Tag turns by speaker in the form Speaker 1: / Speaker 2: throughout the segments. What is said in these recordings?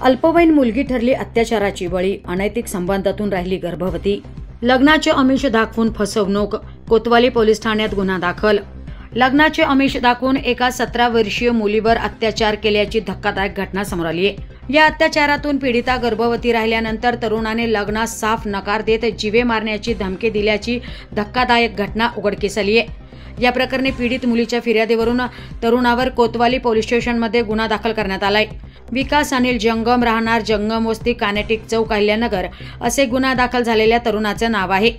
Speaker 1: अल्पवयीन मुलगी ठरली अत्याचाराची बळी, अनैतिक संबंधातून राहिली गर्भवती। लग्नाचे आमिष दाखवून फसवणूक, कोतवाली पोलीस ठाण्यात गुन्हा दाखल। लग्नाचे आमिष दाखवून एका 17 वर्षीय मुलीवर अत्याचार केल्याची धक्कादायक घटना समोर आली आहे। या अत्याचारातून पीडिता गर्भवती राहिल्यानंतर तरुणाने लग्नास साफ नकार देत जीवे मारण्याची धमकी दिल्याची धक्कादायक घटना उघडकीस आली आहे। या प्रकरणी पीडित मुलीच्या फिर्यादीवरून तरुणावर कोतवाली पोलीस स्टेशनमध्ये गुन्हा दाखल करण्यात आलाय। विकास अनिल जंगम, राहणार जंगम वस्ती, कानेटिक चौक, अहिल्यानगर असे गुन्हा दाखल झालेल्या तरुणाचे नाव आहे।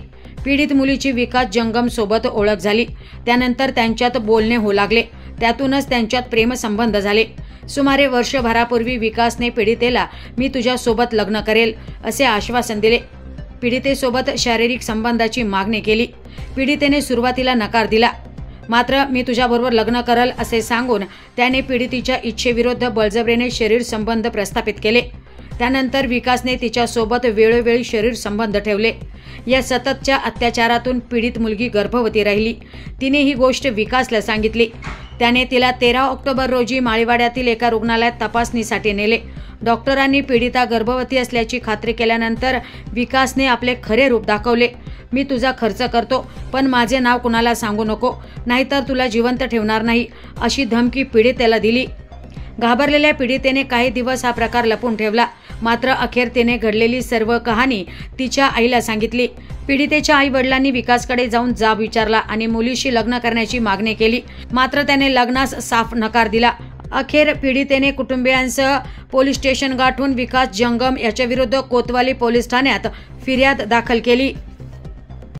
Speaker 1: पीडित मुलीची विकास जंगम सोबत ओळख झाली, त्यानंतर त्यांच्यात बोलणे होऊ लागले, त्यातूनच त्यांच्यात प्रेमसंबंध झाले। सुमारे वर्षभरापूर्वी विकासने पीडितेला मी तुझ्यासोबत लग्न करेल असे आश्वासन दिले। पीडितेसोबत शारीरिक संबंधाची मागणी केली। पीडितेने सुरुवातीला नकार दिला, मात्र मी तुझ्याबरोबर लग्न करल असे सांगून त्याने पीडितीच्या इच्छेविरुद्ध बळजबरीने शरीर संबंध प्रस्थापित केले। त्यानंतर विकासने तिच्यासोबत वेळोवेळी शरीर संबंध ठेवले। या सततच्या अत्याचारातून पीडित मुलगी गर्भवती राहिली। तिने ही गोष्ट विकासला सांगितली। त्याने तिला 13 ऑक्टोबर रोजी माळीवाड्यातील एका रुग्णालयात तपासणीसाठी नेले। डॉक्टरांनी पीडिता गर्भवती असल्याची खात्री केल्यानंतर विकासने आपले खरे रूप दाखवले। मी तुझा खर्च करतो, पण माझे नाव कुणाला सांगू नको, नाहीतर तुला जिवंत ठेवणार नाही अशी धमकी पीडितेला दिली। घाबरलेल्या पीडितेने काही दिवस हा प्रकार लपून ठेवला, मात्र अखेर तिने घडलेली सर्व कहाणी तिच्या आईला सांगितली। पीडितेच्या आई वडिलांनी विकासकडे जाऊन जाब विचारला आणि मुलीशी लग्न करण्याची मागणी केली, मात्र त्याने लग्नास साफ नकार दिला। अखेर पीडितेने कुटुंबियांसह पोलीस स्टेशन गाठून विकास जंगम याच्या विरुद्ध कोतवाली पोलीस ठाण्यात फिर्याद दाखल केली।